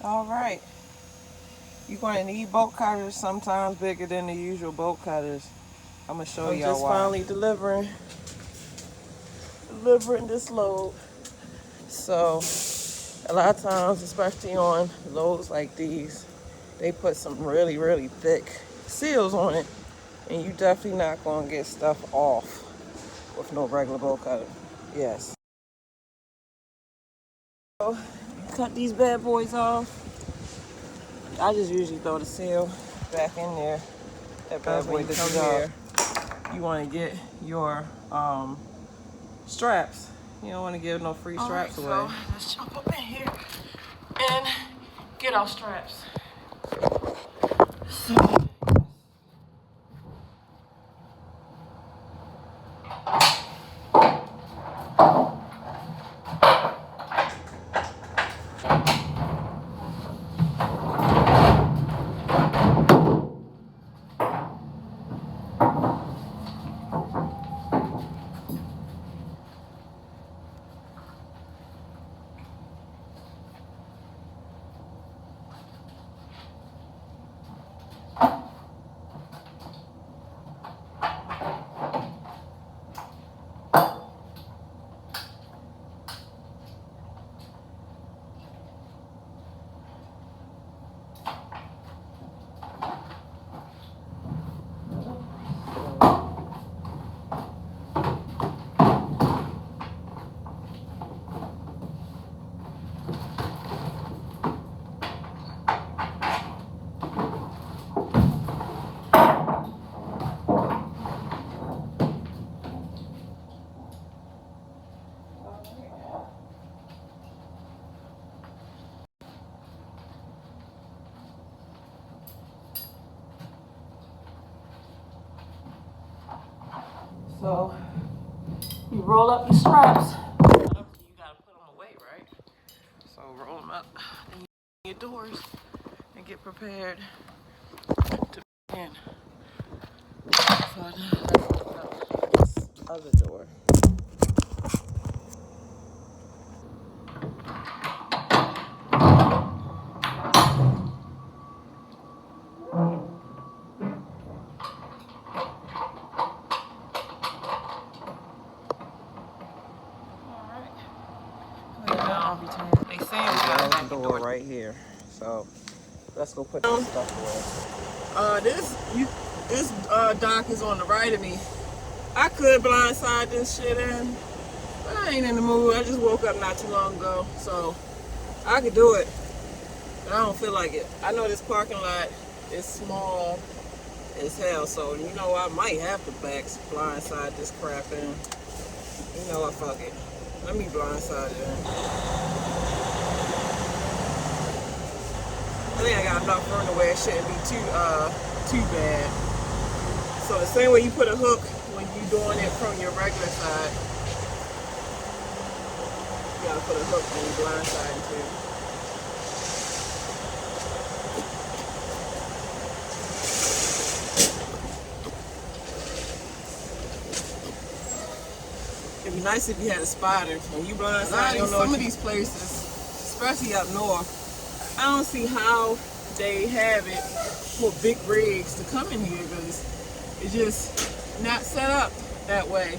All right. You're going to need bolt cutters sometimes bigger than the usual bolt cutters. I'm going to show y'all just why. Finally delivering this load. So a lot of times, especially on loads like these, they put some really, really thick seals on it, and you definitely not going to get stuff off with no regular bolt cutter. Yes. So you cut these bad boys off. I just usually throw the seal back in there. That bad boy comes here. You want to get your straps. You don't want to give no free straps away. So let's jump up in here and get our straps. So, So you roll up your straps. You gotta put them away, right? So roll them up in your doors and get prepared to begin. So I this other door. They saying we got a door right here, so let's go put this stuff away. This dock is on the right of me. I could blindside this shit in, but I ain't in the mood. I just woke up not too long ago, so I could do it, but I don't feel like it. I know this parking lot is small as hell, so you know I might have to blindside this crap in. You know what? Fuck it. Let me blindside it in. I think I got enough room to where it shouldn't be too bad. So the same way you put a hook when you're doing it from your regular side, you gotta put a hook when you blindside too. It'd be nice if you had a spotter when you blindside. Some of these places, especially up north, I don't see how they have it for big rigs to come in here because it's just not set up that way.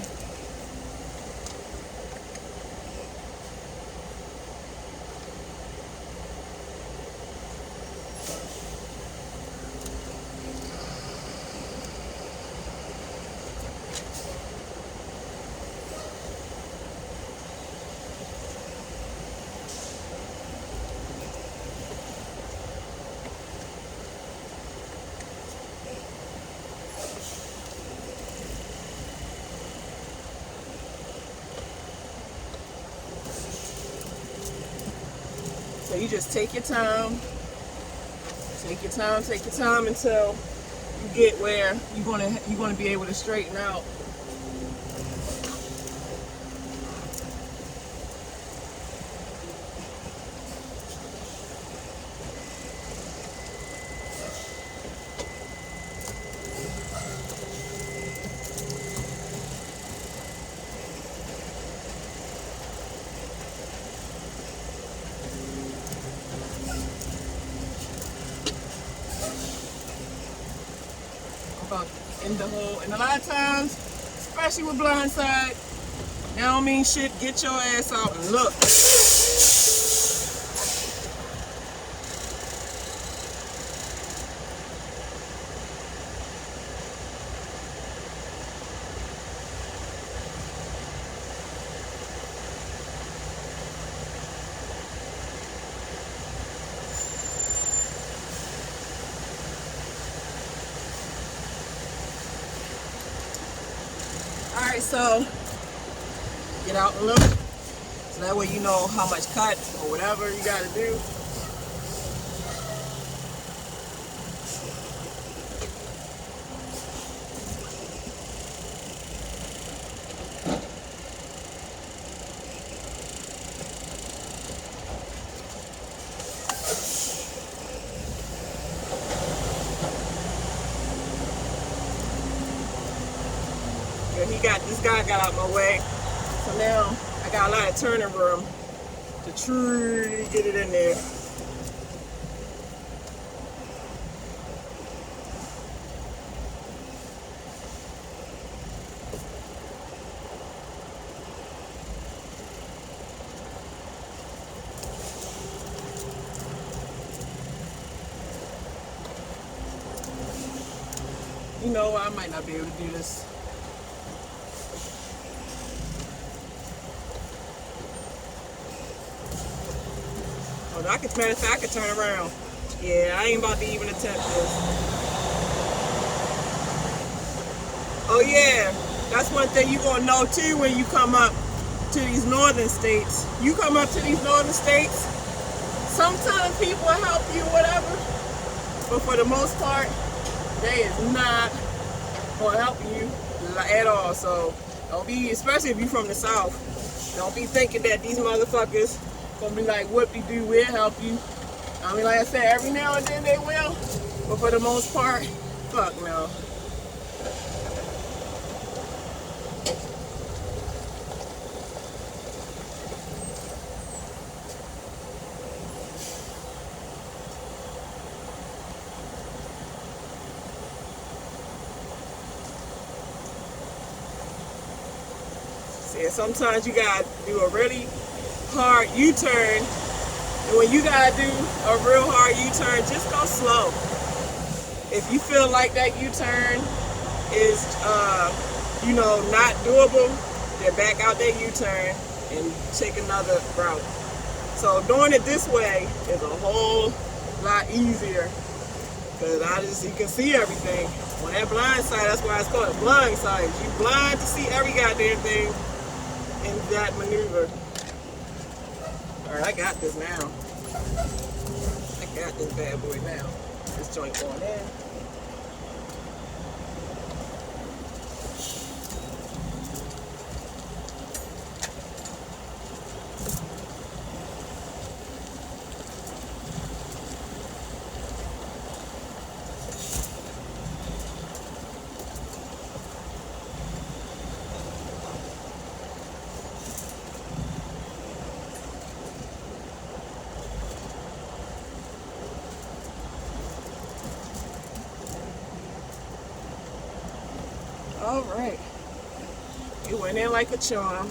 So you just take your time until you get where you're gonna be able to straighten out. fuck in the hole. And a lot of times, especially with blindside, that don't mean shit. Get your ass out and look. Alright, so get out and look. So that way you know how much cut or whatever you gotta do. This guy got out my way, so now I got a lot of turning room to truly get it in there. You know, I might not be able to do this. I could, matter of fact, I could turn around. Yeah, I ain't about to even attempt this. Oh yeah, that's one thing you gonna know too when you come up to these northern states. You come up to these northern states, sometimes people will help you, whatever, but for the most part, they is not gonna help you at all. So don't be, especially if you're from the south, don't be thinking that these motherfuckers gonna be like, whoop-de-doo, we'll help you. I mean, like I said, every now and then they will, but for the most part, fuck no. See, sometimes you gotta do a really hard U-turn, and when you gotta do a real hard U-turn, just go slow. If you feel like that U-turn is you know, not doable, then back out that U-turn and take another route. So doing it this way is a whole lot easier, because you can see everything. On that blind side, that's why it's called a blind side. You blind to see every goddamn thing in that maneuver. Alright, I got this now. I got this bad boy now. This joint going in. Alright, it went in like a charm.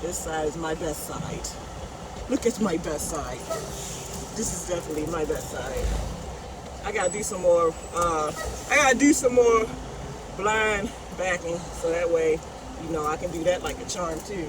This side is my best side. Look at my best side. This is definitely my best side. I gotta do some more, blind backing, so that way, you know, I can do that like a charm too.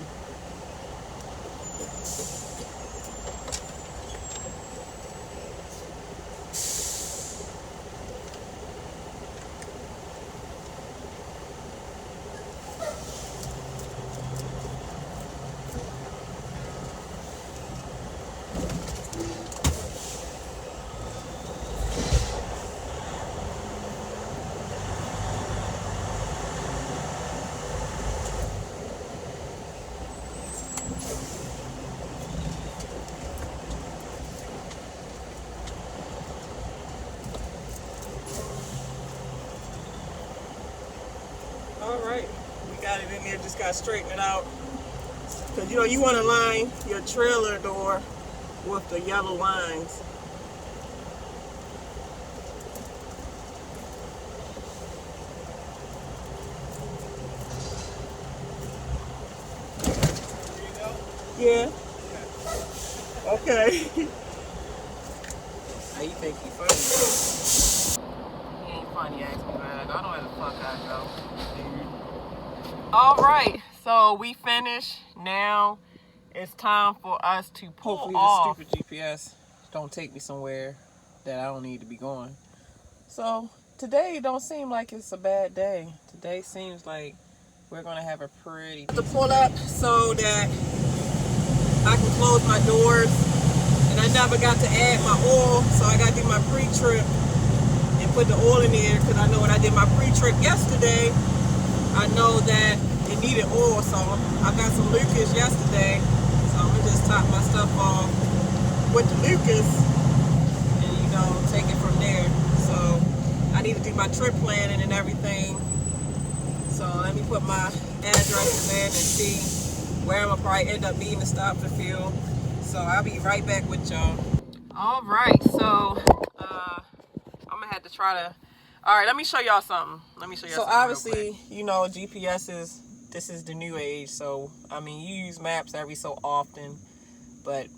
Alright, we got it in there, just got to straighten it out. Because, you know, you want to line your trailer door with the yellow lines. Yeah. Okay. How you think he funny? He ain't funny, ask me back. I don't know where the fuck I go. All right, so we finished. Now it's time for us to pull off. Hopefully the stupid GPS don't take me somewhere that I don't need to be going. So today don't seem like it's a bad day. Today seems like we're gonna have a pretty... To pull up so that I can close my doors. And I never got to add my oil, so I got to do my pre-trip and put the oil in there, because I know when I did my pre-trip yesterday, I know that it needed oil, so I got some Lucas yesterday, so I'm going to just top my stuff off with the Lucas and, you know, take it from there. So I need to do my trip planning and everything, so let me put my addresses in and see where I'm going to probably end up needing to stop for fuel. So I'll be right back with y'all. All right, so I'm gonna have to try to. All right, let me show y'all something. So obviously, you know, GPS this is the new age. So I mean, you use maps every so often, but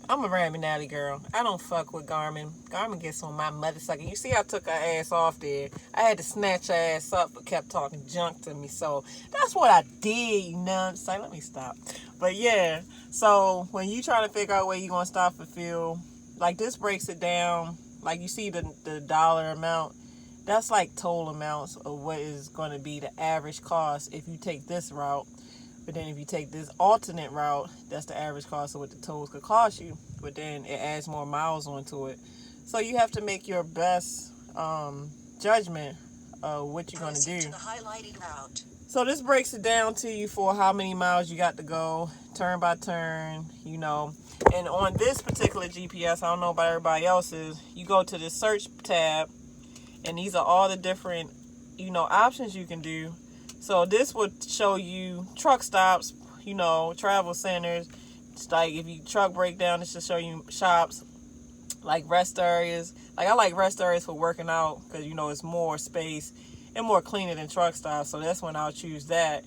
I'm a Rabbit Alley girl. I don't fuck with Garmin. Garmin gets on my mother sucking. You see, I took her ass off there. I had to snatch her ass up, but kept talking junk to me. So that's what I did, you know what I'm saying? Let me stop. But yeah, so when you trying to figure out where you going to stop for fuel, like this breaks it down. Like you see the dollar amount, that's like total amounts of what is going to be the average cost if you take this route. But then if you take this alternate route, that's the average cost of what the tolls could cost you. But then it adds more miles onto it. So you have to make your best judgment of what you're going to do. The highlighted route. So this breaks it down to you for how many miles you got to go, turn by turn, you know. And on this particular GPS, I don't know about everybody else's, you go to the search tab, and these are all the different, you know, options you can do. So this would show you truck stops, you know, travel centers. It's like if you truck breakdown, it should show you shops, like rest areas. Like I like rest areas for working out because, you know, it's more space and more cleaner than truck stops. So that's when I'll choose that.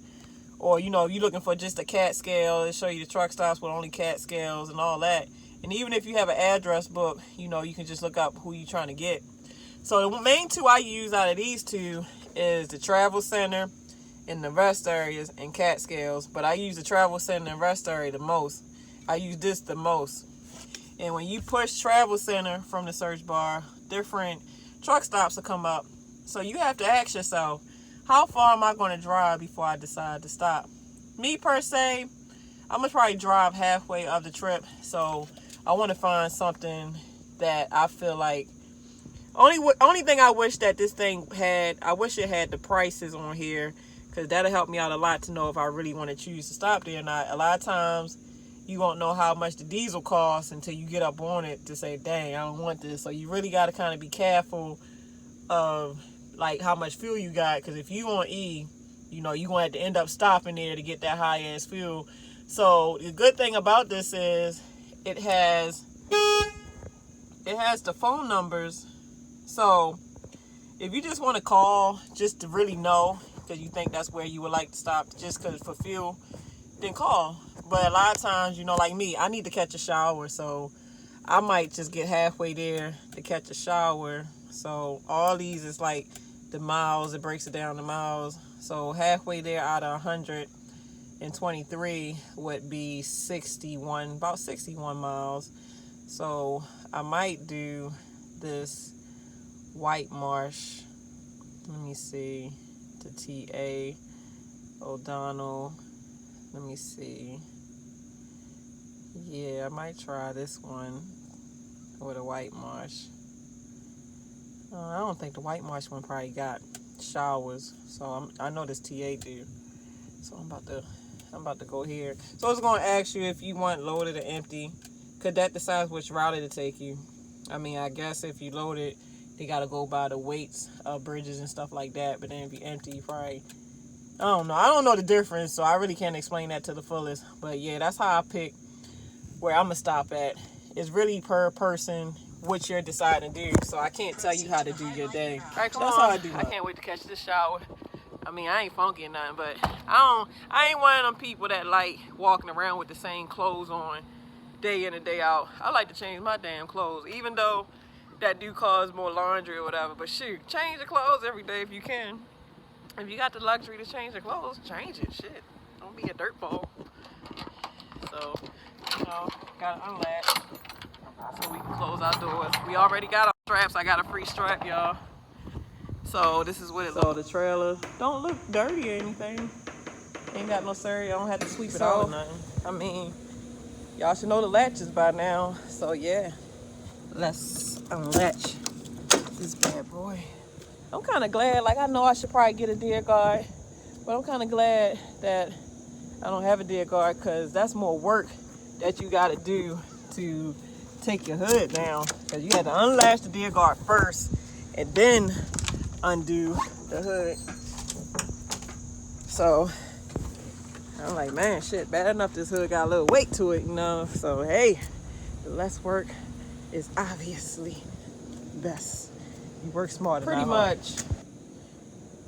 Or, you know, if you're looking for just a cat scale, it'll show you the truck stops with only cat scales and all that. And even if you have an address book, you know, you can just look up who you're trying to get. So the main two I use out of these two is the travel center in the rest areas and cat scales. But I use the travel center and rest area the most. I use this the most. And when you push travel center from the search bar, different truck stops will come up. So you have to ask yourself, how far am I going to drive before I decide to stop? Me per se, I'm going to probably drive halfway of the trip. So I want to find something that I feel like, only thing I wish that this thing had, I wish it had the prices on here, because that'll help me out a lot to know if I really want to choose to stop there or not. A lot of times you won't know how much the diesel costs until you get up on it to say, dang, I don't want this. So you really got to kind of be careful of like how much fuel you got, because if you on E, you know, you're going to have to end up stopping there to get that high ass fuel. So the good thing about this is it has the phone numbers. So if you just want to call just to really know, because you think that's where you would like to stop just because for fuel, then call. But a lot of times, you know, like me, I need to catch a shower, so I might just get halfway there to catch a shower. So all these is like the miles, it breaks it down to miles. So halfway there out of 123 would be 61, about 61 miles. So I might do this White Marsh, let me see, to TA O'Donnell, let me see. Yeah, I might try this one with a White Marsh. I don't think the White Marsh one probably got showers, so I know this TA do. So I'm about to go here. So it's gonna ask you if you want loaded or empty, cause that decides which route it'll take you. I mean, I guess if you load it, they gotta go by the weights of bridges and stuff like that. But then if you empty, you probably, I don't know the difference, so I really can't explain that to the fullest. But yeah, that's how I pick where I'm gonna stop at. It's really per person what you're deciding to do. So I can't tell you how to do your day. All right, come on. How I do. I can't wait to catch this shower. I mean, I ain't funky or nothing, but I ain't one of them people that like walking around with the same clothes on day in and day out. I like to change my damn clothes, even though that do cause more laundry or whatever. But shoot, change your clothes every day if you can. If you got the luxury to change your clothes, change it. Shit, don't be a dirtball. So, you know, gotta unlatch so we can close our doors. We already got our straps. I got a free strap, y'all. So this is what it looks like. So the trailer don't look dirty or anything. Ain't got no surgery. I don't have to sweep it out or nothing. I mean, y'all should know the latches by now. So yeah, let's unlatch this bad boy. I'm kind of glad. Like, I know I should probably get a deer guard, but I'm kind of glad that I don't have a deer guard, because that's more work that you got to do to take your hood down. Because you had to unlatch the deer guard first and then undo the hood. So I'm like, man, shit, bad enough this hood got a little weight to it, you know. So hey, the less work is obviously best. You work smarter. Pretty much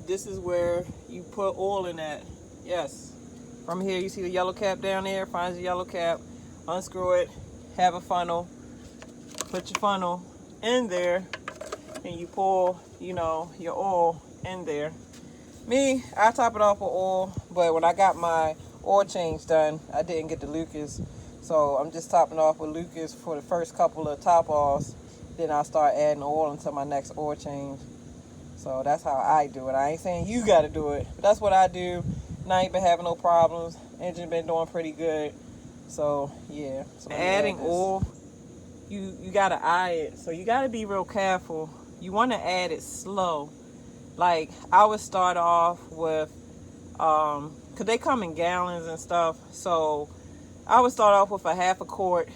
this is where you put oil in that. Yes, from here you see the yellow cap down there. Find the yellow cap, unscrew it, have a funnel, put your funnel in there, and you pour, you know, your oil in there. Me, I top it off with oil, but when I got my oil change done, I didn't get the Lucas, so I'm just topping off with Lucas for the first couple of top offs. Then I'll start adding oil until my next oil change. So that's how I do it. I ain't saying you got to do it, but that's what I do. And I ain't been having no problems. Engine been doing pretty good. So yeah. So adding oil, you got to eye it. So you got to be real careful. You want to add it slow. Like, I would start off with, cause they come in gallons and stuff. So I would start off with a half a quart.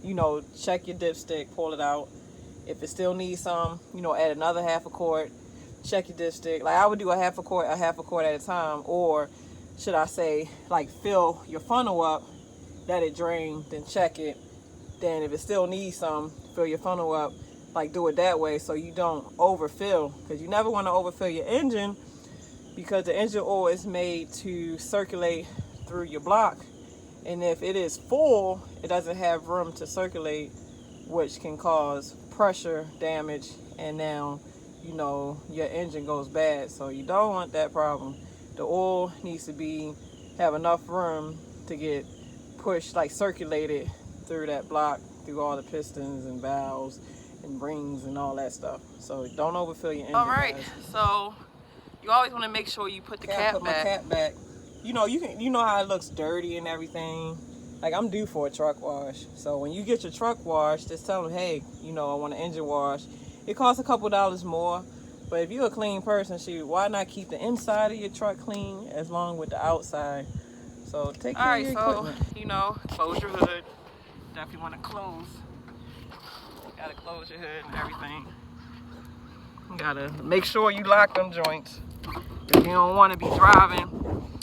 You know, check your dipstick, pull it out. If it still needs some, you know, add another half a quart. Check your dipstick. Like, I would do a half a quart at a time. Or should I say, like, fill your funnel up, let it drain, then check it. Then if it still needs some, fill your funnel up. Like, do it that way so you don't overfill, because you never want to overfill your engine, because the engine oil is made to circulate through your block, and if it is full, it doesn't have room to circulate, which can cause pressure damage, and now, you know, your engine goes bad. So you don't want that problem. The oil needs to have enough room to get pushed, like circulated through that block, through all the pistons and valves and rings and all that stuff. So don't overfill your engine. All right, guys. So you always want to make sure you put the cap back. My cap back. You know, you know how it looks dirty and everything. Like, I'm due for a truck wash. So when you get your truck wash, just tell them, hey, you know, I want an engine wash. It costs a couple $dollars more, but if you're a clean person, shoot, why not keep the inside of your truck clean as long with the outside? So take care of your equipment. So, you know, close your hood. Definitely want to close. Gotta close your hood and everything. You gotta make sure you lock them joints. If you don't want to be driving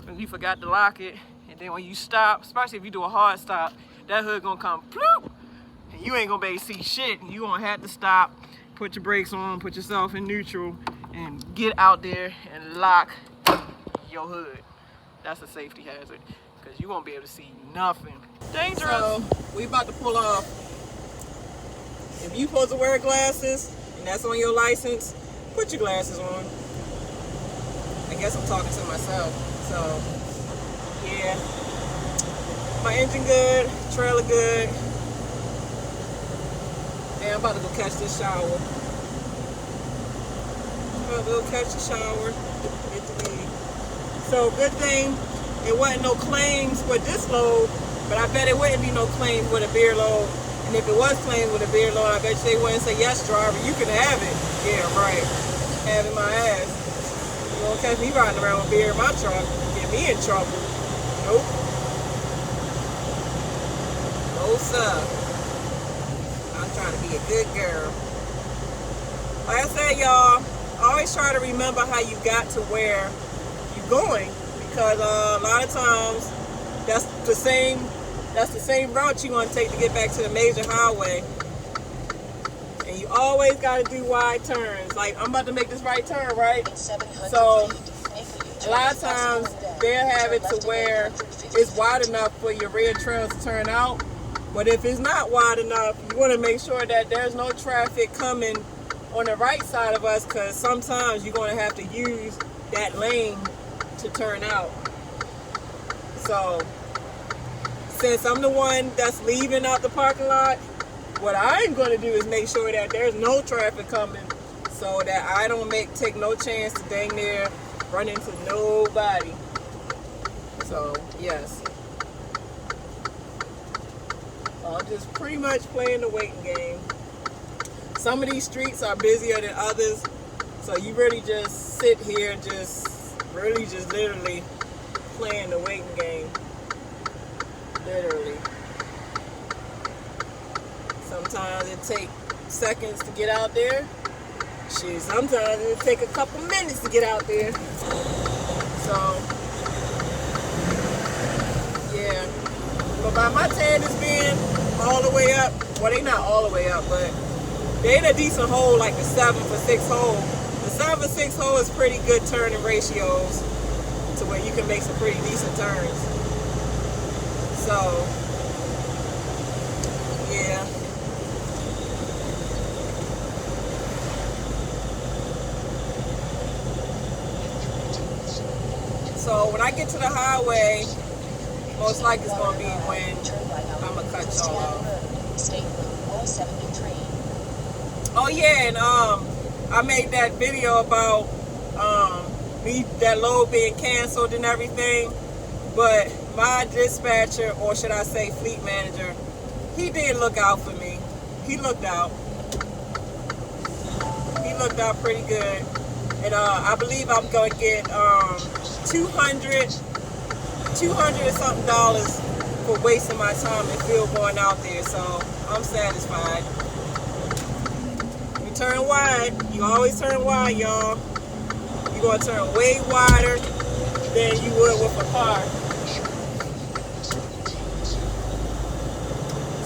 and you forgot to lock it, and then when you stop, especially if you do a hard stop, that hood gonna come ploop, and you ain't gonna be able to see shit. You gonna have to stop, put your brakes on, put yourself in neutral, and get out there and lock your hood. That's a safety hazard, because you won't be able to see nothing. Dangerous. So we about to pull off. If you supposed to wear glasses and that's on your license, put your glasses on. I guess I'm talking to myself. So yeah, my engine good, trailer good. And I'm about to go catch this shower. Get to leave. So good thing it wasn't no claims with this load, but I bet it wouldn't be no claims with a beer load. And if it was claimed with a beer load, I bet you they wouldn't say, yes, driver, you can have it. Yeah, right. Have in my ass. You won't catch me riding around with beer in my truck. Get me in trouble. Nope. No, sir. I'm trying to be a good girl. Like I said, y'all, always try to remember how you got to where you're going. Because a lot of times, that's the same route you're going to take to get back to the major highway. And you always got to do wide turns. Like, I'm about to make this right turn, right? So A lot of times they'll have it to where it's wide enough for your rear trails to turn out. But if it's not wide enough, you want to make sure that there's no traffic coming on the right side of us, because sometimes you're going to have to use that lane to turn out. So since I'm the one that's leaving out the parking lot, what I'm going to do is make sure that there's no traffic coming, so that I don't take no chance to dang near run into nobody. So yes, I'm just pretty much playing the waiting game. Some of these streets are busier than others, so you really just sit here, literally playing the waiting game. Literally. Sometimes it takes seconds to get out there. Shit, sometimes it take a couple minutes to get out there. So, yeah. But by my standards being all the way up, well, they not all the way up, but they in a decent hole, like the 7-for-6 hole. The 7-for-6 hole is pretty good turning ratios to where you can make some pretty decent turns. So, yeah. So when I get to the highway, most likely it's going to be when I'm going to cut y'all off. Oh yeah, and I made that video about that load being canceled and everything, but my dispatcher, or should I say fleet manager, he did look out for me. He looked out. He looked out pretty good. And I believe I'm going to get $200 and something for wasting my time and fuel going out there. So I'm satisfied. You turn wide. You always turn wide, y'all. You're going to turn way wider than you would with a car.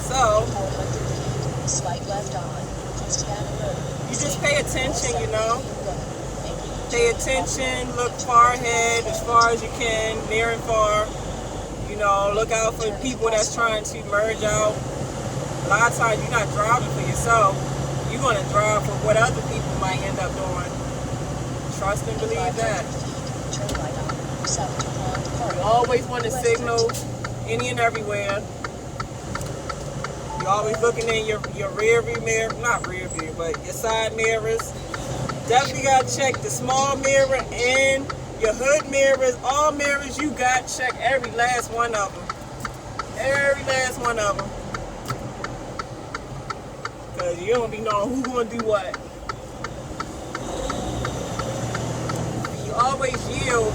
So, slight left on. You just pay attention, you know. Pay attention, look far ahead as far as you can, near and far. You know, look out for people that's trying to merge out. A lot of times you're not driving for yourself. You're going to drive for what other people might end up doing. Trust and believe that. You always want to signal any and everywhere. You're always looking in your rear view mirror, not rear view, but your side mirrors. Definitely got to check the small mirror and your hood mirrors. All mirrors you got, check every last one of them. Every last one of them. Because you don't be knowing who's going to do what. You always yield.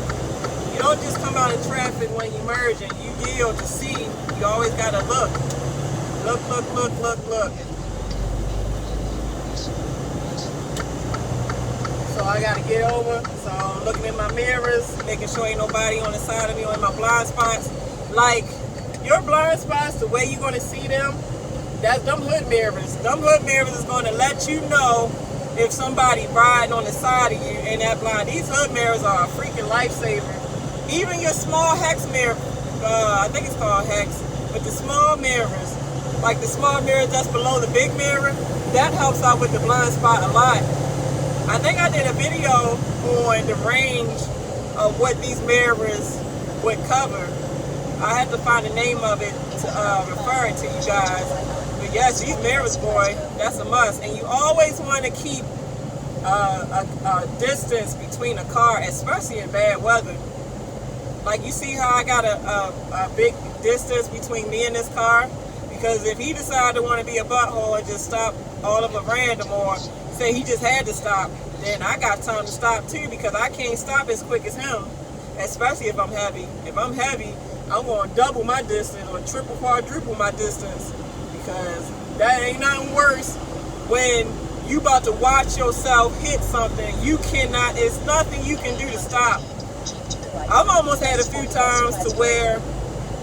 You don't just come out of traffic when you're merging. You yield to see. You always got to look. Look, look, look, look, look. So I gotta get over. So I'm looking in my mirrors, making sure ain't nobody on the side of me or in my blind spots. Like, your blind spots, the way you're gonna see them, that's them hood mirrors. Them hood mirrors is gonna let you know if somebody riding on the side of you in that blind. These hood mirrors are a freaking lifesaver. Even your small hex mirror, I think it's called hex, but the small mirrors, like the small mirror that's below the big mirror, that helps out with the blind spot a lot. I think I did a video on the range of what these mirrors would cover. I had to find the name of it to refer it to you guys. But yes, these mirrors, boy, that's a must. And you always want to keep a distance between a car, especially in bad weather. Like, you see how I got a big distance between me and this car? Because if he decided to want to be a butthole and just stop all of a random, or say he just had to stop, then I got time to stop too, because I can't stop as quick as him, especially if I'm heavy. If I'm heavy, I'm going to double my distance or triple, quadruple my distance, because that ain't nothing worse when you about to watch yourself hit something. You cannot, it's nothing you can do to stop. I've almost had a few times to where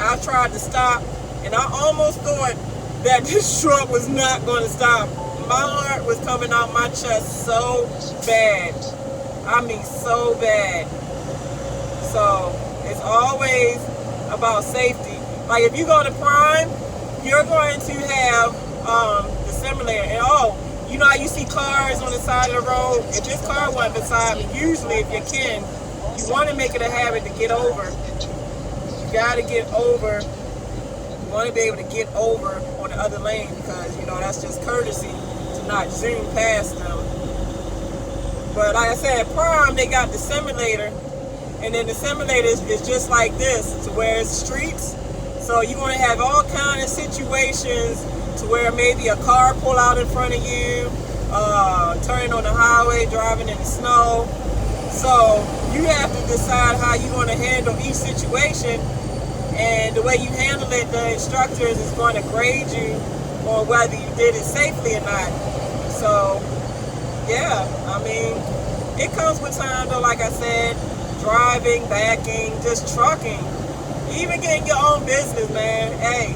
I tried to stop, and I almost thought that this truck was not going to stop. My heart was coming out my chest so bad. I mean, so bad. So it's always about safety. Like if you go to Prime, you're going to have the simulator. And you know how you see cars on the side of the road? If this car went beside me, usually if you can, you want to make it a habit to get over. You got to get over. You want to be able to get over on the other lane because, you know, that's just courtesy to not zoom past them. But like I said, at Prime, they got the simulator. And then the simulator is just like this, to where it's streets. So you're going to have all kind of situations to where maybe a car pull out in front of you, turning on the highway, driving in the snow. So you have to decide how you're going to handle each situation. And the way you handle it, the instructors is going to grade you on whether you did it safely or not. So, yeah, I mean, it comes with time though, like I said, driving, backing, just trucking, even getting your own business, man. Hey,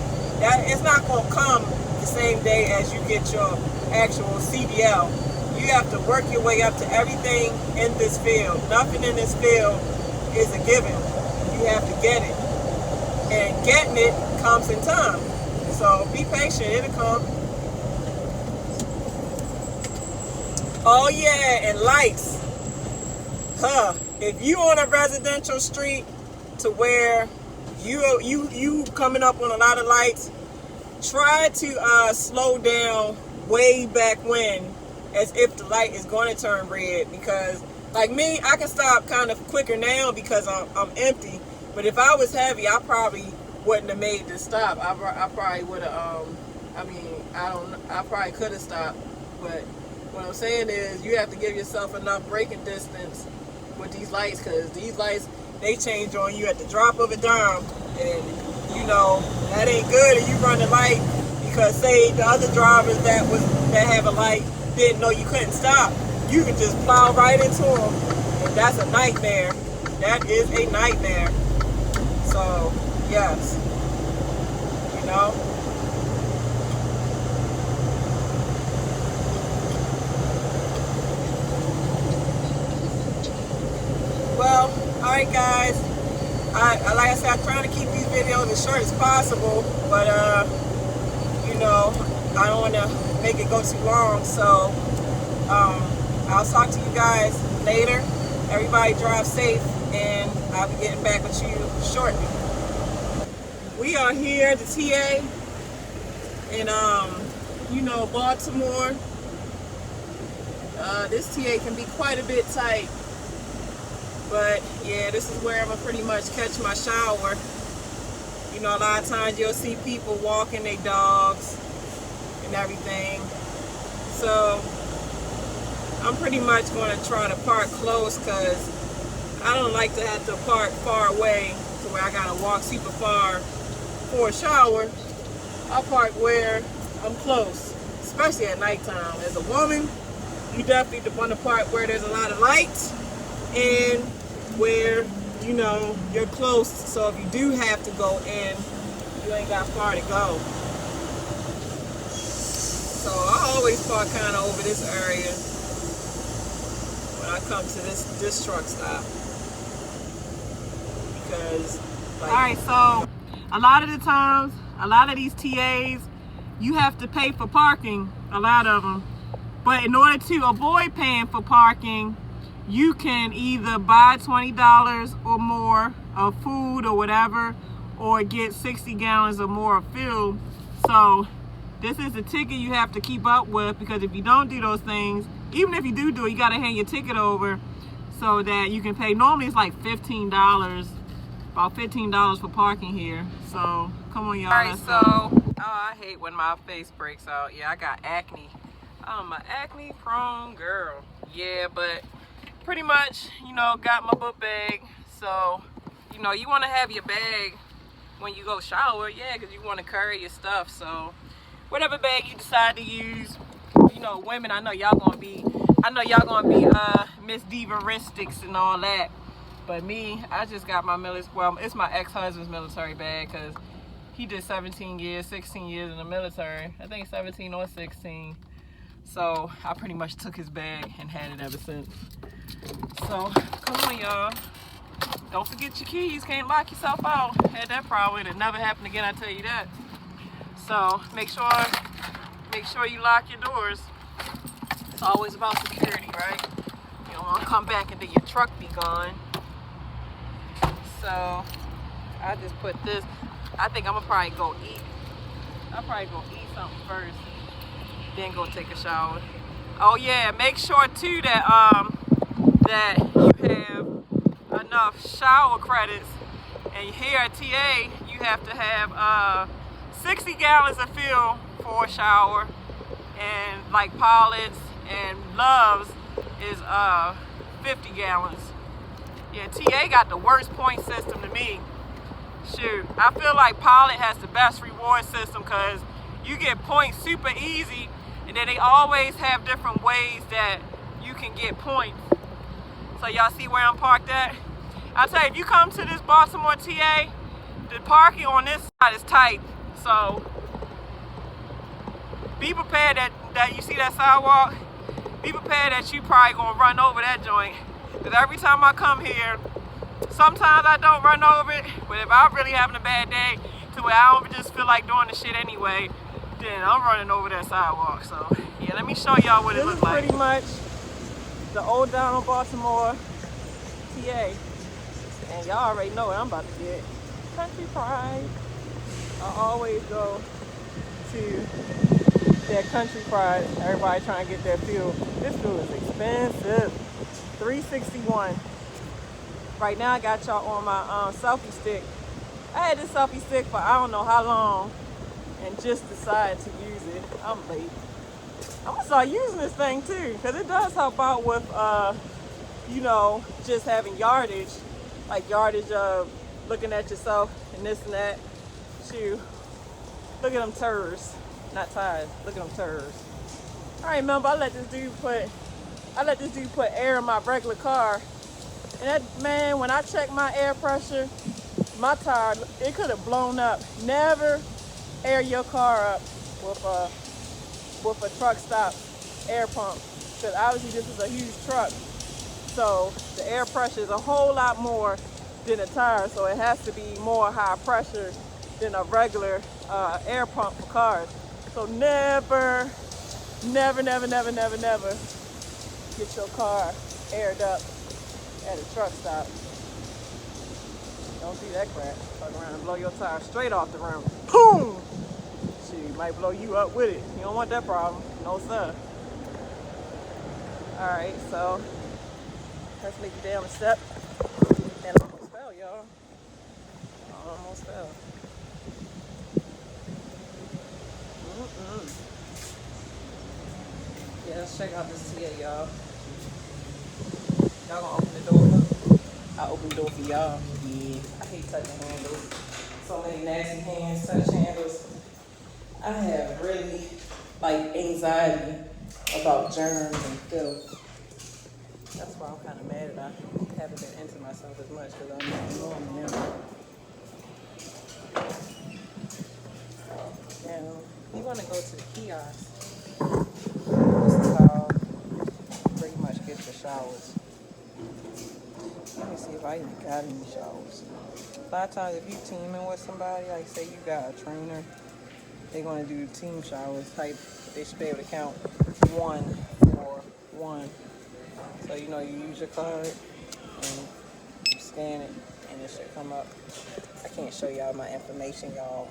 it's not going to come the same day as you get your actual CDL. You have to work your way up to everything in this field. Nothing in this field is a given. You have to get it. And getting it comes in time. So be patient, it'll come. Oh yeah, and lights. If you on a residential street to where you coming up on a lot of lights, try to slow down way back when, as if the light is going to turn red. Because like me, I can stop kind of quicker now because I'm empty. But if I was heavy, I probably wouldn't have made this stop. I probably would have, I probably could have stopped. But what I'm saying is you have to give yourself enough braking distance with these lights, because these lights, they change on you at the drop of a dime. And, you know, that ain't good if you run the light because, say, the other drivers that have a light didn't know you couldn't stop. You can just plow right into them. And that's a nightmare. That is a nightmare. So, yes, you know. Well, all right, guys. Like I said, I'm trying to keep these videos as short as possible, but, you know, I don't want to make it go too long. So, I'll talk to you guys later. Everybody drive safe, and I'll be getting back with you shortly. We are here at the TA in, you know, Baltimore. This TA can be quite a bit tight, but yeah, this is where I'm gonna pretty much catch my shower. You know, a lot of times you'll see people walking their dogs and everything. So I'm pretty much gonna try to park close, because I don't like to have to park far away to where I gotta walk super far for a shower. I'll park where I'm close, especially at nighttime. As a woman, you definitely want to park where there's a lot of lights and where, you know, you're close. So if you do have to go in, you ain't got far to go. So I always park kind of over this area when I come to this truck stop. Because, like, all right, so a lot of the times, a lot of these TAs, you have to pay for parking, a lot of them. But in order to avoid paying for parking, you can either buy $20 or more of food or whatever, or get 60 gallons or more of fuel. So this is a ticket you have to keep up with, because if you don't do those things, even if you do it, you got to hand your ticket over so that you can pay. Normally it's like $15, about $15 for parking here. So come on, y'all. All right, so I hate when my face breaks out. Yeah, I got acne. I'm an acne prone girl. Yeah, but pretty much, you know, got my book bag. So, you know, you want to have your bag when you go shower, yeah, because you want to carry your stuff. So whatever bag you decide to use, you know, women, I know y'all gonna be Miss Diva-ristics and all that. But me, I just got my it's my ex-husband's military bag, because he did 16 years in the military. I think 17 or 16. So I pretty much took his bag and had it ever since. So come on, y'all. Don't forget your keys. Can't lock yourself out. Had that problem. It never happened again, I tell you that. So make sure you lock your doors. It's always about security, right? You don't want to come back and then your truck be gone. So I just put this. I think I'm gonna probably go eat. I'll probably go eat something first, then go take a shower. Oh yeah, make sure too that that you have enough shower credits. And here at TA, you have to have 60 gallons of fuel for a shower, and like Pollard's and Love's is 50 gallons. Yeah, TA got the worst point system to me. Shoot, I feel like Pollard has the best reward system because you get points super easy, and then they always have different ways that you can get points. So y'all see where I'm parked at? I'll tell you, if you come to this Baltimore TA, the parking on this side is tight. So be prepared that you see that sidewalk, be prepared that you probably gonna run over that joint. Because every time I come here, sometimes I don't run over it, but if I'm really having a bad day to where I don't just feel like doing the shit anyway, then I'm running over that sidewalk. So yeah, let me show y'all what it looks like. This is pretty much the old Donald Baltimore TA. And y'all already know what I'm about to get. Country Pride. I always go to that Country Pride. Everybody trying to get their fuel. This fuel is expensive. $3.61. Right now I got y'all on my selfie stick. I had this selfie stick for I don't know how long and just decided to use it. I'm late. I'm gonna start using this thing too, because it does help out with you know, just having yardage. Like yardage of looking at yourself and this and that. Shoot. Look at them turds. Not tires. Look at them turds. I remember I let this dude put air in my regular car. And that, man, when I checked my air pressure, my tire, it could have blown up. Never air your car up with a truck stop air pump. Because obviously this is a huge truck. So the air pressure is a whole lot more than a tire. So it has to be more high pressure than a regular air pump for cars. So never get your car aired up at a truck stop. Don't do that crap. Fuck around and blow your tire straight off the rim. Boom! Shit, might blow you up with it. You don't want that problem. No sir. Alright, so let's make it down a step. And I almost fell, y'all. I almost fell. Yeah, let's check out this TA, y'all. Y'all gonna open the door? I open the door for y'all. Yeah, I hate touching handles. So many nasty hands, touch handles. I have really like anxiety about germs and filth. That's why I'm kind of mad that I haven't been into myself as much because I'm not normal now. Now, you want to go to the kiosk. This is how you pretty much get your showers. Let me see if I even got any showers. A lot of times if you teaming with somebody, like say you got a trainer, they're going to do team showers type. They should be able to count 1 for 1. So you know you use your card and you scan it and it should come up. I can't show y'all my information, y'all.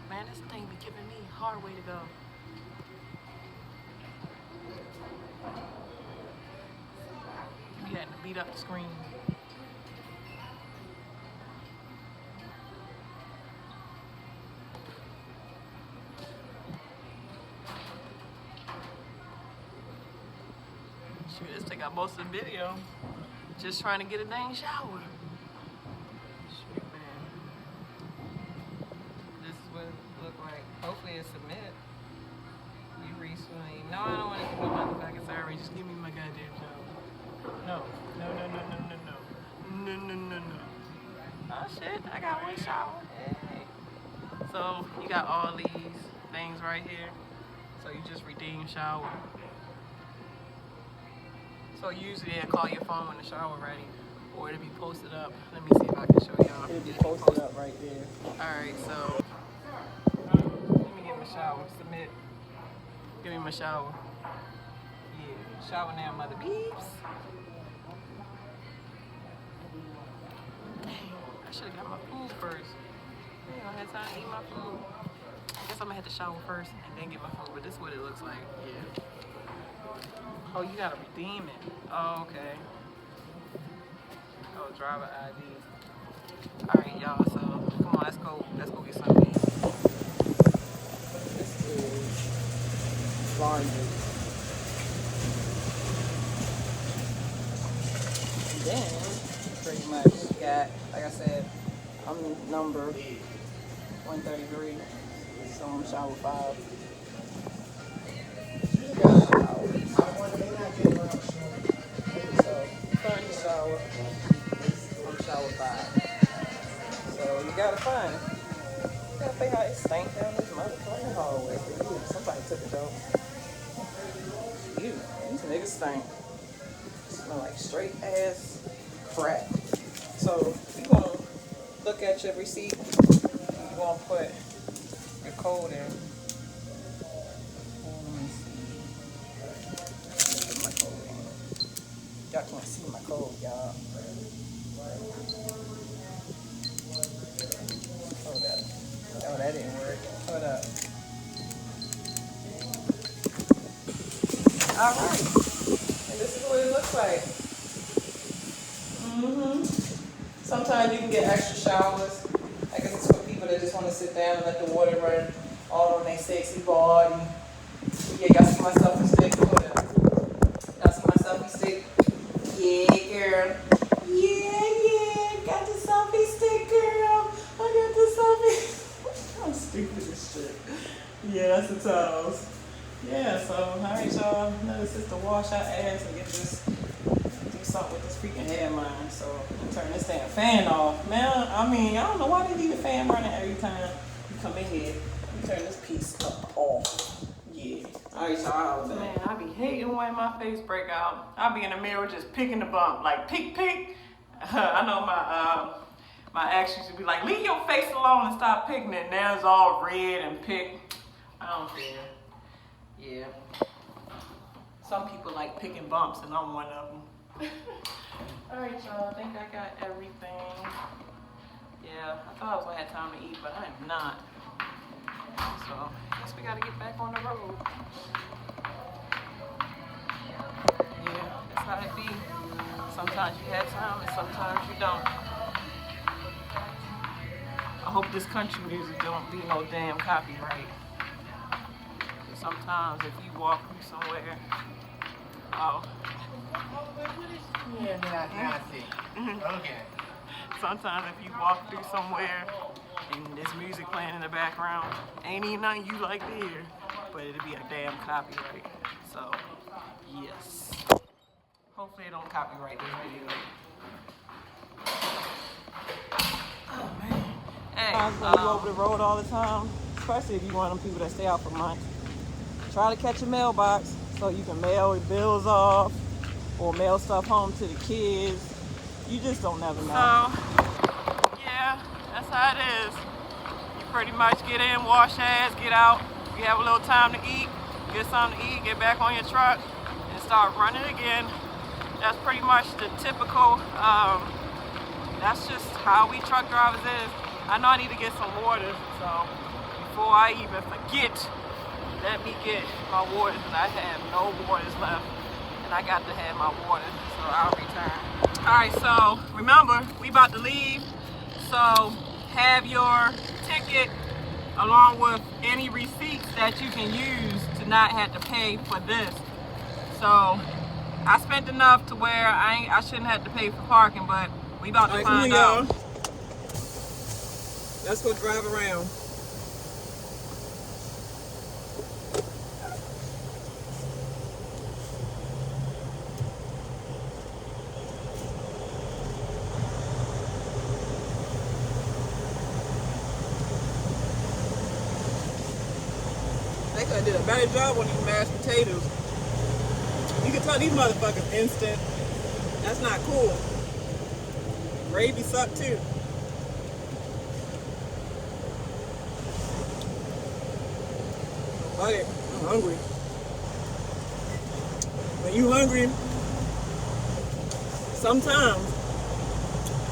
Man, this thing be giving me a hard way to go. You had to beat up the screen. Shoot, this take out most of the video. Just trying to get a dang shower. Shoot, man. Hopefully it submit. You recently. No, I don't want to give my motherfucking salary. Just give me my goddamn job. No. Oh shit, I got one shower. Hey. So you got all these things right here. So you just redeem shower. So usually they'll call your phone when the shower ready. Or it'll be posted up. Let me see if I can show y'all. It'll be posted up right there. Alright, so let me get my shower. Submit. Give me my shower. Yeah, shower now, mother beeps. I should have got my food first. I ain't gonna have time to eat my food. I guess I'm gonna have to shower first and then get my food, but this is what it looks like. Yeah. Oh, you gotta redeem it. Oh, okay. Oh, driver ID. Alright, y'all, so come on, let's go get something. This is laundry. Then pretty much got, like I said, I'm number 133, so I'm shower 5. So, shower, I'm shower 5. So you gotta find it. You gotta think how it stank down this motherfucking hallway. Somebody took a dump. These niggas stink. Smell like straight ass crap. So you gonna look at your receipt. You gonna put your code in. Let me see. Put my code in. Y'all can't see my code, y'all. Hold up. Oh, that didn't work. Hold up. Alright. And this is what it looks like. Sometimes you can get extra showers. I guess it's for people that just want to sit down and let the water run all on their sexy body. Yeah, y'all see my selfie stick? Hold up. Y'all see my selfie stick? Yeah, girl. Yeah. Got the selfie stick, girl. I got the selfie. I'm stupid as shit. Yeah, that's the towels. Yeah, so, alright, y'all. Now this is to wash our ass and get this, do something with this freaking hair of mine. So, I'm turn this damn fan off. Man, I mean, I don't know why they leave the fan running every time you come in here. You turn this piece up off. Yeah. Alright, y'all. Man, I be hating when my face break out. I be in the mirror just picking the bump. Like, pick. I know my ex used to be like, leave your face alone and stop picking it. Now it's all red and picked. I don't care. Yeah. Some people like picking bumps, and I'm one of them. Alright, y'all. I think I got everything. Yeah, I thought I was gonna have time to eat, but I am not. So, I guess we gotta get back on the road. Yeah, that's how it be. Sometimes you have time, and sometimes you don't. I hope this country music don't be no damn copyright. Sometimes if you walk through somewhere, Okay. Sometimes if you walk through somewhere and there's music playing in the background, ain't even nothing you like to hear, but it'll be a damn copyright. So, yes. Hopefully it don't copyright this video. Oh man. Hey, I was gonna go over the road all the time, especially if you one of them people that stay out for months. Try to catch a mailbox so you can mail your bills off or mail stuff home to the kids. You just don't never know. So, yeah, that's how it is. You pretty much get in, wash ass, get out. You have a little time to eat, get something to eat, get back on your truck, and start running again. That's pretty much the typical, that's just how we truck drivers is. I know I need to get some water, so before I even forget, let me get my water, because I have no waters left, and I got to have my water, so I'll return. Alright, so remember, we about to leave, so have your ticket along with any receipts that you can use to not have to pay for this. So I spent enough to where I shouldn't have to pay for parking, but we about to find out. Let's go drive around. I did a better job on these mashed potatoes. You can tell these motherfuckers instant. That's not cool. Gravy sucked too. But I'm hungry. When you hungry, sometimes,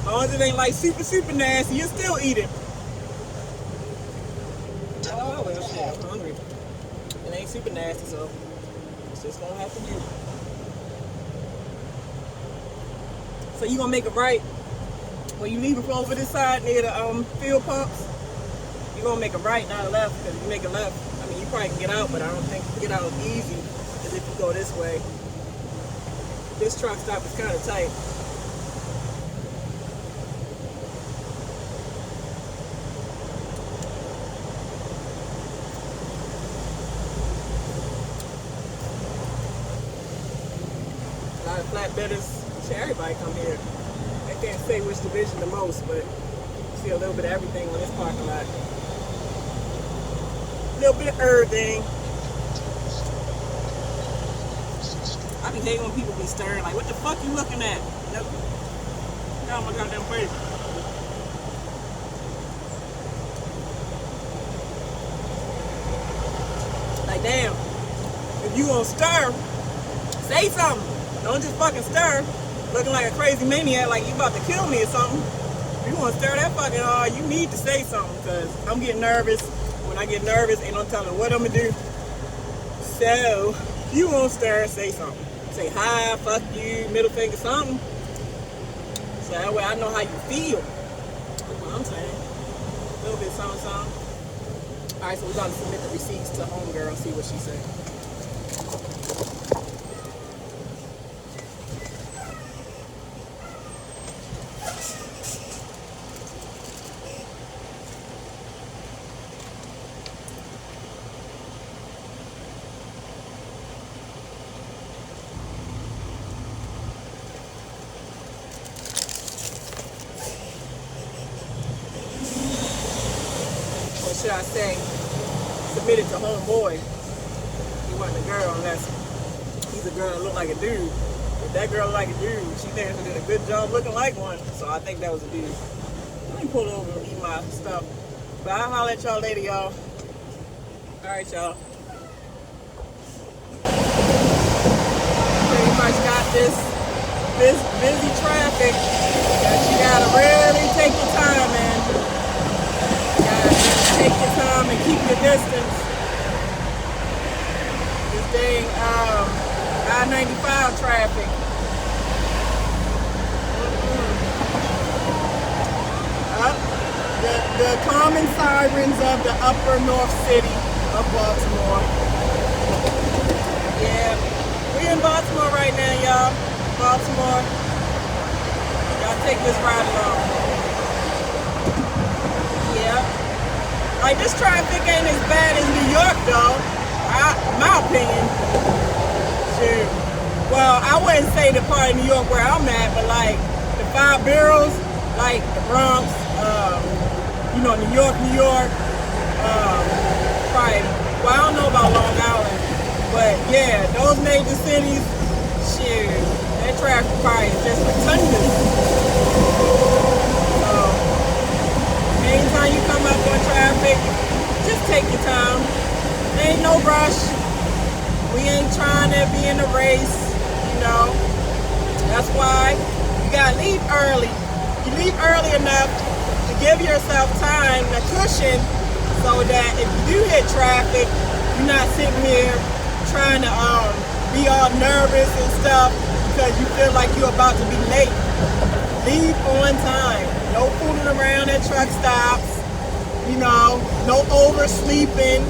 as long as it ain't like super nasty, you still eat it. Oh well, shit, I'm hungry. It ain't super nasty, so it's just gonna have to be. So you gonna make it right when you leave it over this side near the fuel pumps. You gonna make it right, not a left, because if you make a left, I mean you probably can get out, but I don't think you can get out as easy as if you go this way. This truck stop is kind of tight. A lot of flatbedders. Everybody come here. I can't say which division the most, but you see a little bit of everything on this parking lot. A little bit of everything. I be hating when people be staring like, what the fuck you looking at? Nope. Get out of my goddamn face. Like, damn. If you gonna stir, say something. Don't just fucking stir. Looking like a crazy maniac, like you about to kill me or something. If you want to stir that fucking hard, you need to say something, because I'm getting nervous. When I get nervous, ain't no telling what I'm going to do. So, if you want to stir, say something. Say hi, fuck you, middle finger, something. So that way I know how you feel. That's what I'm saying. A little bit something, something. Alright, so we're going to submit the receipts to homegirl, see what she said. Should I say, submitted to homeboy. He wasn't a girl unless he's a girl that look like a dude. If that girl look like a dude, she did a good job looking like one. So I think that was a dude. Let me pull over and eat my stuff. But I'll holler at y'all later, y'all. Alright, y'all. Pretty much got this busy traffic that you gotta really take your time, man. Take your time and keep your distance. This dang I-95 traffic. The common sirens of the upper north city of Baltimore. Yeah, we're in Baltimore right now, y'all. Baltimore. Y'all take this ride along. Yeah. Like, this traffic ain't as bad as New York, though. My opinion. Shoot. Well, I wouldn't say the part of New York where I'm at, but like the 5 boroughs, like the Bronx, you know, New York, probably, well, I don't know about Long Island, but yeah, those major cities, shoot, that traffic probably is just redundant. So, anytime you come up on traffic, just take your time. There ain't no rush. We ain't trying to be in a race, you know. That's why you gotta leave early. You leave early enough to give yourself time, a cushion, so that if you do hit traffic, you're not sitting here trying to be all nervous and stuff because you feel like you're about to be late. Leave on time. No fooling around at truck stops. You know, no oversleeping.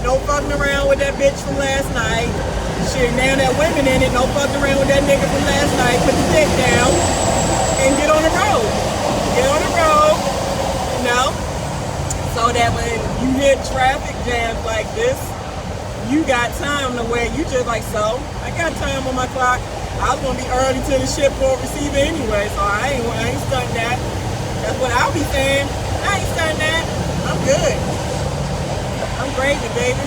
No fucking around with that bitch from last night. Shit, now that women in it, no fucking around with that nigga from last night. Put the dick down and get on the road. Get on the road, you know, so that when you hit traffic jams like this, you got time to where you just like, so, I got time on my clock. I was gonna be early to the ship for receiver anyway, so I ain't stunting that. That's what I'll be saying. I ain't stunting that. I'm good. I'm gravy, baby.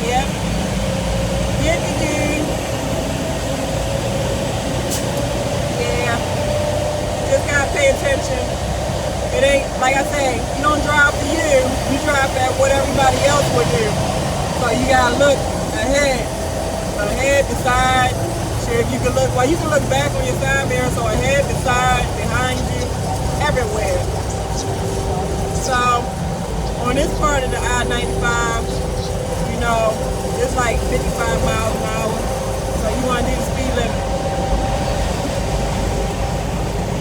Yep. Pinkie. Yeah. Just gotta pay attention. It ain't, like I say, you don't drive for you drive at what everybody else would do. So you gotta look ahead. Ahead, beside. Sure, if you can look, well, you can look back on your side mirror, so ahead, beside, behind you, everywhere. So, on this part of the I-95, you know, it's like 55 miles an hour. So you want to do the speed limit.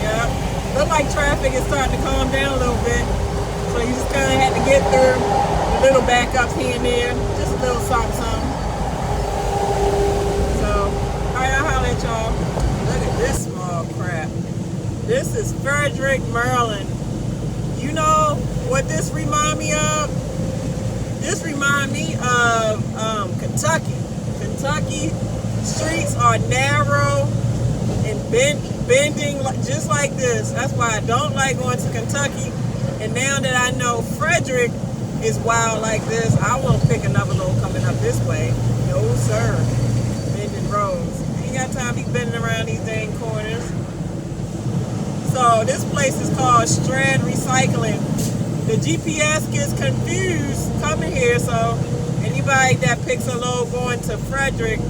Yep. Look like traffic is starting to calm down a little bit. So you just kind of had to get through the little backups here and there. Just a little something. So, alright, I'll holler at y'all. Look at this small crap. This is Frederick, Maryland. You know what this remind me of? This remind me of Kentucky. Kentucky streets are narrow and bending just like this. That's why I don't like going to Kentucky. And now that I know Frederick is wild like this, I won't pick another load coming up this way. No sir. Bending roads. Ain't got time to be bending around these dang corners. So this place is called Strand Recycling. The GPS gets confused coming here, so anybody that picks a load going to Frederick,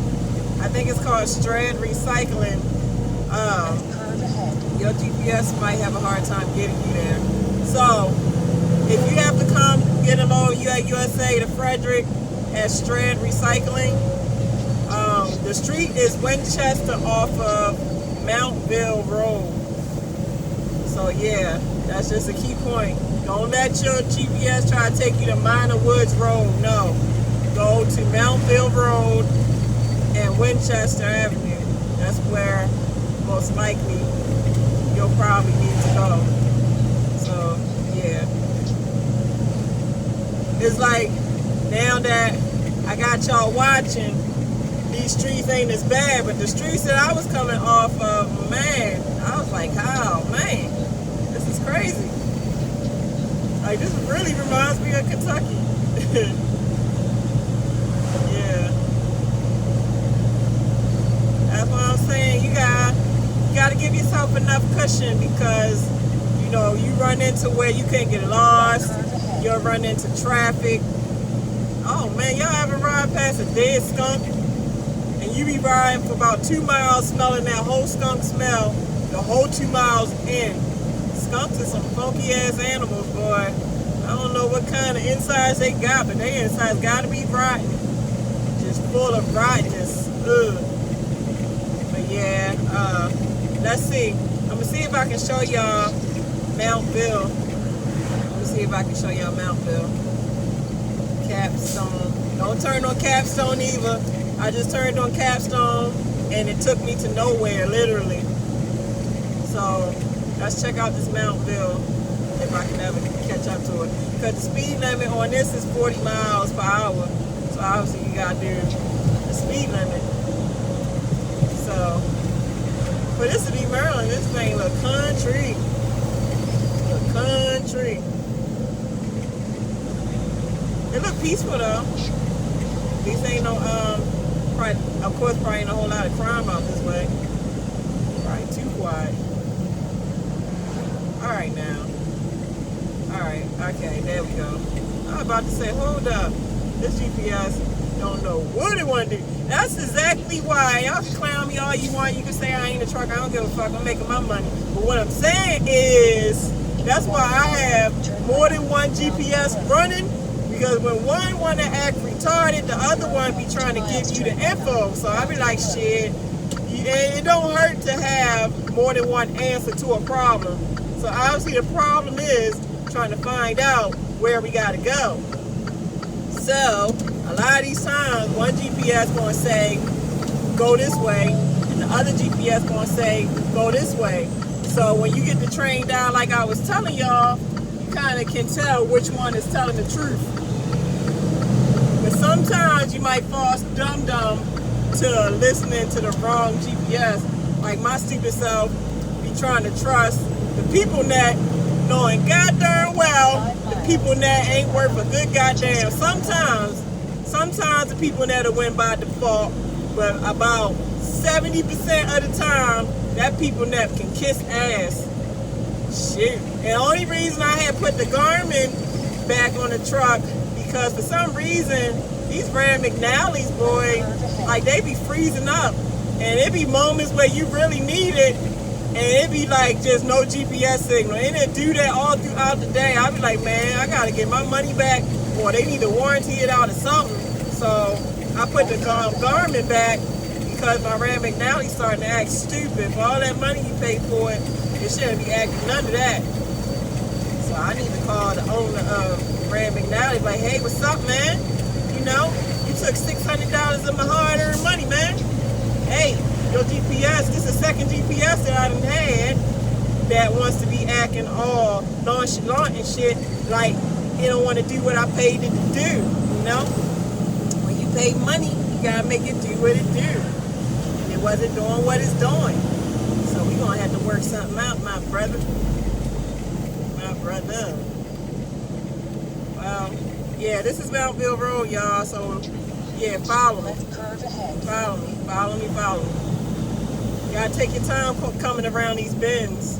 I think it's called Strand Recycling. Your GPS might have a hard time getting you there. So if you have to come get a load USA to Frederick at Strand Recycling, the street is Winchester off of Mountville Road. So yeah, that's just a key point. Don't let your GPS try to take you to Minor Woods Road. No. Go to Mountville Road and Winchester Avenue. That's where most likely you'll probably need to go. So yeah. It's like now that I got y'all watching, these streets ain't as bad, but the streets that I was coming off of, man, I was like, oh man, this is crazy. Like, this really reminds me of Kentucky. Yeah. That's what I'm saying. You got to give yourself enough cushion because, you know, you run into where you can't get lost. You'll run into traffic. Oh, man, y'all ever ride past a dead skunk? And you be riding for about 2 miles smelling that whole skunk smell the whole 2 miles in. Skunks are some funky ass animals, boy. I don't know what kind of insides they got, but their insides gotta be rotten. Just full of rottenness. Ugh. But yeah, let's see. I'm gonna see if I can show y'all Mountville. Let me see if I can show y'all Mountville. Capstone. Don't turn on Capstone either. I just turned on Capstone and it took me to nowhere, literally. So let's check out this Mountville if I can ever catch up to it. Because the speed limit on this is 40 miles per hour. So obviously you gotta do the speed limit. So, but this would be Maryland. This thing look country. Look country. It look peaceful though. These ain't no, of course probably ain't a whole lot of crime out this way. Probably too quiet. Alright now. Alright, okay, there we go. I was about to say, hold up. This GPS don't know what it want to do. That's exactly why. Y'all can clown me all you want. You can say I ain't a trucker. I don't give a fuck. I'm making my money. But what I'm saying is, that's why I have more than one GPS running. Because when one want to act retarded, the other one be trying to give you the info. So I be like, shit. It don't hurt to have more than one answer to a problem. So obviously the problem is trying to find out where we gotta go. So a lot of these times, one GPS gonna say go this way, and the other GPS gonna say go this way. So when you get the train down, like I was telling y'all, you kind of can tell which one is telling the truth. But sometimes you might fall dumb to listening to the wrong GPS. Like my stupid self be trying to trust the people that knowing goddamn well the people that ain't worth a good goddamn. Sometimes Sometimes the people that'll win by default, but about 70% of the time, that people that can kiss ass. Shit. And the only reason I had put the Garmin back on the truck, because for some reason, these Rand McNally's, boy, like they be freezing up. And it be moments where you really need it, and it be like just no GPS signal. And it do that all throughout the day. I be like, man, I gotta get my money back, or they need to warranty it out or something. So I put the Garmin back because my Rand McNally's starting to act stupid. For all that money you paid for it, it shouldn't be acting none of that. So I need to call the owner of Rand McNally, like, hey, what's up, man? You know, you took $600 of my hard-earned money, man. Hey, your GPS, this is the second GPS that I done had that wants to be acting all nonchalant and shit, like it don't want to do what I paid it to do, you know? When you pay money, you gotta make it do what it do. And it wasn't doing what it's doing. So we gonna have to work something out, my brother. My brother. Well, yeah, this is Mountville Road, y'all, so yeah, follow me. Follow me, follow me, follow me. You gotta take your time coming around these bends.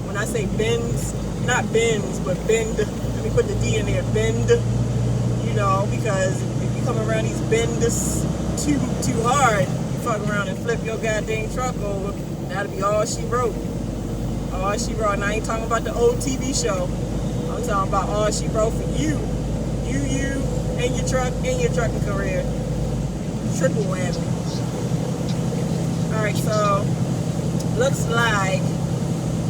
When I say bends, not bends, but bend. Let me put the D in there, bend. You know, because if you come around these bends too hard, you fuck around and flip your goddamn truck over. That'll be all she wrote. All she wrote. And I ain't talking about the old TV show. I'm talking about all she wrote for you. You, and your truck, and your trucking career. Triple whammy. Alright, so looks like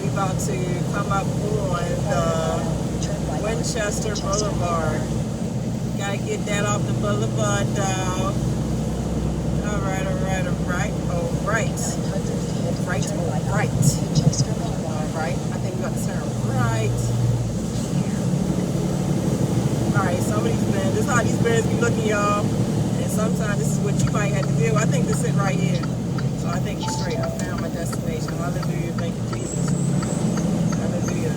we about to come up on the Winchester Boulevard. Gotta get that off the boulevard, dog. Alright. Alright. Alright. I think we got to turn right here. Alright, some of these bends, this is how these bends be looking, y'all. And sometimes this is what you might have to do. I think this is right here. So I think it's straight. I found my destination. Hallelujah. Thank you, Jesus. Hallelujah.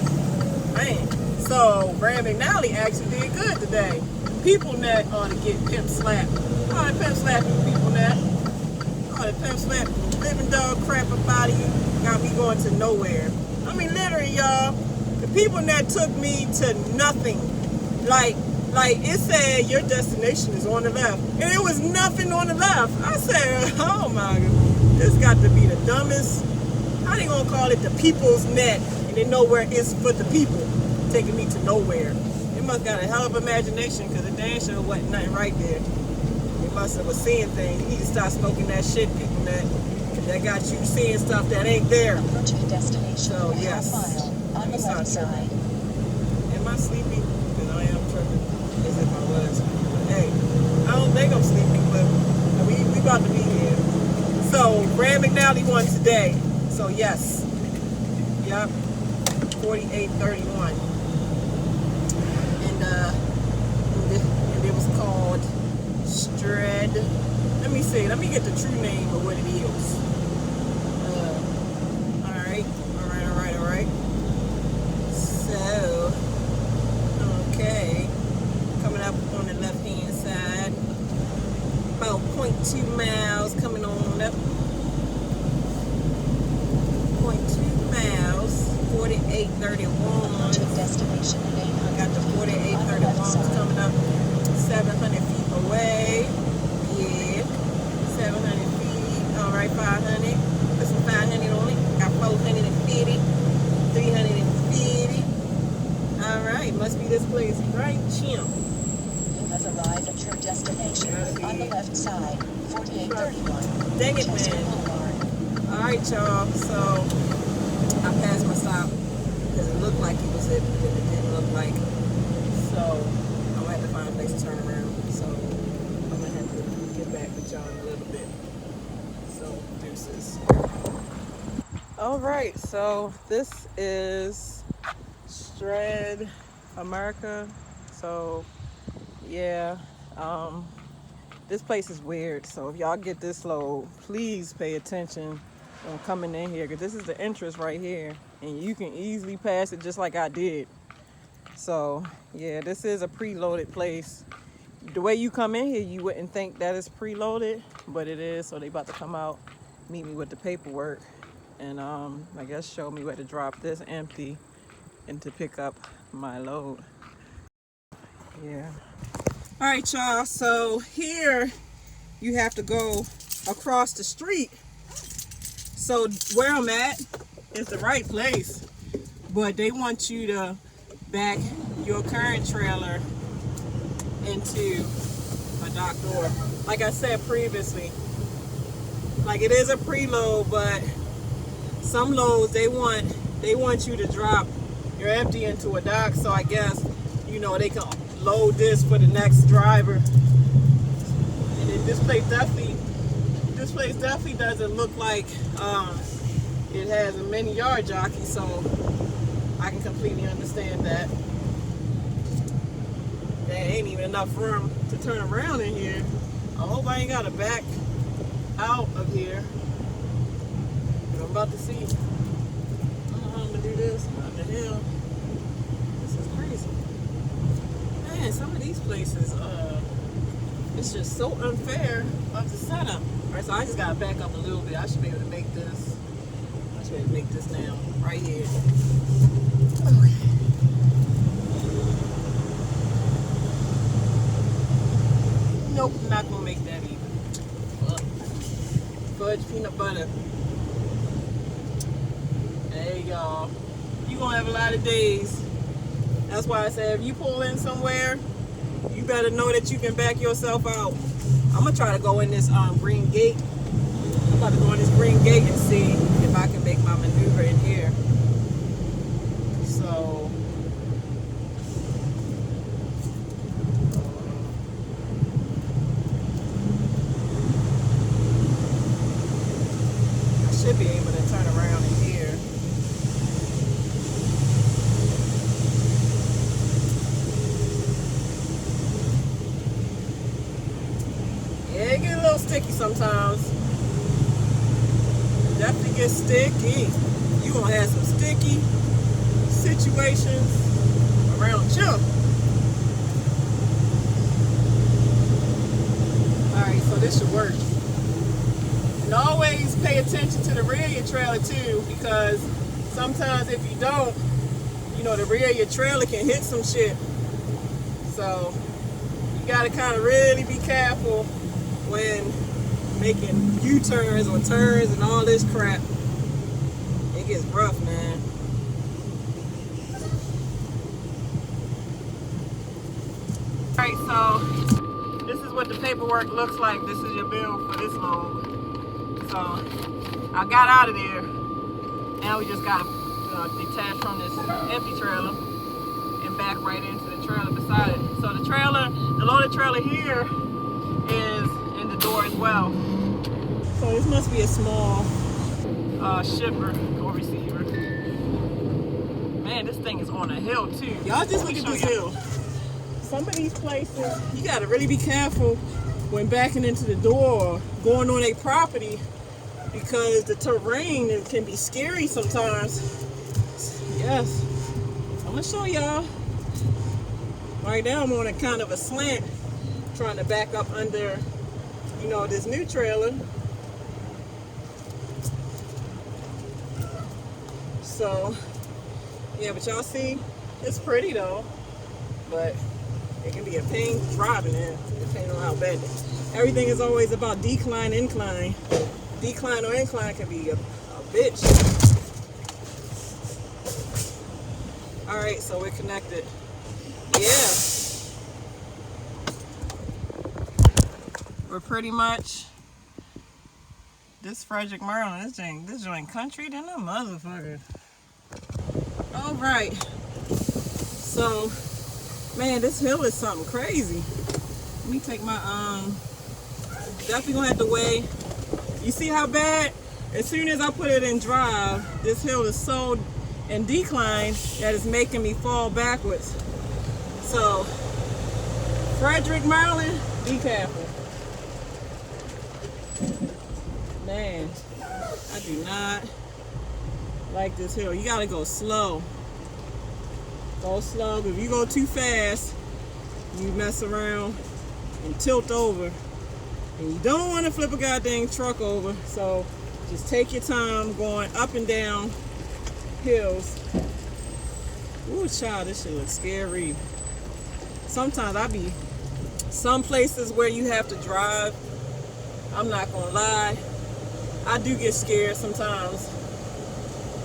Man. So Rand McNally actually did good today. People net ought to get pimp slapped. All the pimp slapping people net. All the pimp slapping living dog crap about you got me going to nowhere. I mean, literally, y'all, the people that took me to nothing. Like it said your destination is on the left, and it was nothing on the left. I said, oh my God, this got to be the dumbest. How they gonna call it the people's net, and they know where it's for the people, taking me to nowhere? It must got a hell of imagination, because the damn sure wasn't nothing right there. They must have was seeing things. You need to stop smoking that shit, people that got you seeing stuff that ain't there. So yes, let me stop tripping. Am I sleepy? Because I am tripping. As if I was. But hey, I don't think I'm sleepy, but we about to be here. So Rand McNally won today. So yes. Yep. 48-31. And it was called Stred. Let me see. Let me get the true name of what it is. Alright. So, okay. Coming up on the left-hand side. About 0.2 miles coming on up. 0.2 miles. 48-31. Destination I got the 48-31 coming up 700 feet away. Yeah. 700 feet. Alright, 500. Put some 500 on it. Got 450. 350. Alright, must be this place, right? Chimp. You have arrived at your destination on the left side. 4831. Dang it, man. Alright, y'all. So, I passed my stop because it looked like it was it, but it didn't look like it. So, I'm going to have to find a place to turn around. So, I'm going to have to get back with y'all in a little bit. So, deuces. Alright, so this is Stred, America. So, yeah, this place is weird. So if y'all get this low, please pay attention when coming in here, because this is the entrance right here, and you can easily pass it just like I did. So, yeah, this is a preloaded place. the way you come in here, you wouldn't think that it's preloaded, but it is. So they about to come out, meet me with the paperwork, and I guess show me where to drop this empty and to pick up my load. Yeah. All right, y'all. So here you have to go across the street. So where I'm at is the right place, but they want you to back your current trailer into a dock door. Like I said previously, like it is a preload, but some loads they want you to drop your empty into a dock. So I guess, you know, they can load this for the next driver. And then this place definitely doesn't look like it has a mini yard jockey, so I can completely understand that. There ain't even enough room to turn around in here. I hope I ain't got to back out of here. But I'm about to see. I don't know how I'm gonna do this. What the hell? This is crazy. Man, some of these places, it's just so unfair of the setup. Alright, so I just gotta back up a little bit. I should be able to make this. I should be able to make this now, right here. Okay. Nope, not gonna make that either. Fudge peanut butter. Hey y'all, you gonna have a lot of days. That's why I said if you pull in somewhere, you better know that you can back yourself out. I'm gonna try to go in this green gate. I'm about to go in this green gate and see if I can make my maneuver in here. So I should be able to turn around in here. Yeah, it get a little sticky sometimes. Definitely get sticky. You gonna have some sticky situations around you. Alright, so this should work. And always pay attention to the rear of your trailer too, because sometimes if you don't, you know, the rear of your trailer can hit some shit. So you gotta kind of really be careful when making U-turns or turns and all this crap. It gets rough, man. Alright, so this is what the paperwork looks like. This is your bill for this load. So I got out of there. Now we just gotta detach from this empty trailer and back right into the trailer beside it. So the loaded trailer here is in the door as well. So this must be a small shipper or receiver. Man, this thing is on a hill too. Y'all just look at this hill. Some of these places, you gotta really be careful when backing into the door or going on a property, because the terrain can be scary sometimes. Yes, I'm gonna show y'all. Right now I'm on a kind of a slant, trying to back up under, you know, this new trailer. So, yeah, but y'all see, it's pretty though, but it can be a pain driving it, depending on how bad it is. Everything is always about decline, incline. Decline or incline can be a bitch. All right, so we're connected. Yeah. We're pretty much, this Frederick, Maryland, this joint country than a motherfucker. All right. So, man, this hill is something crazy. Let me take my, definitely gonna have to weigh. You see how bad? As soon as I put it in drive, this hill is so in decline that it's making me fall backwards. So, Frederick, Maryland, be careful. Man, I do not like this hill. You gotta go slow. Go slow, because if you go too fast, you mess around and tilt over. And you don't want to flip a goddamn truck over, so just take your time going up and down hills. Ooh, child, this shit looks scary. Sometimes I be some places where you have to drive. I'm not gonna lie, I do get scared sometimes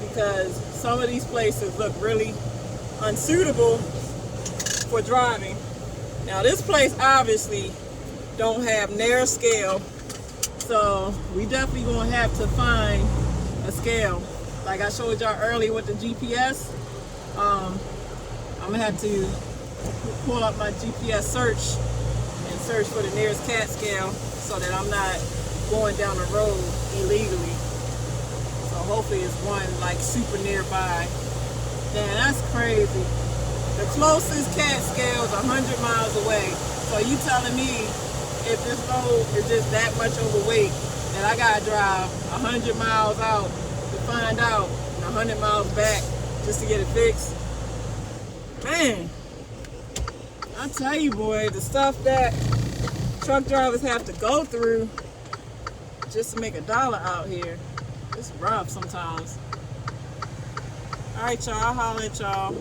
because some of these places look really unsuitable for driving. Now this place obviously don't have narrow scale, so we definitely gonna have to find a scale. Like I showed y'all earlier with the GPS, I'm gonna have to pull up my GPS search and search for the nearest cat scale so that I'm not going down the road illegally. So hopefully it's one like super nearby. Damn, that's crazy. The closest cat scale is 100 miles away. So you telling me if this road is just that much overweight that I gotta drive 100 miles out to find out and 100 miles back just to get it fixed? Man, I tell you, boy, the stuff that truck drivers have to go through just to make $1 out here, it's rough sometimes. All right, y'all, I'll holler at y'all.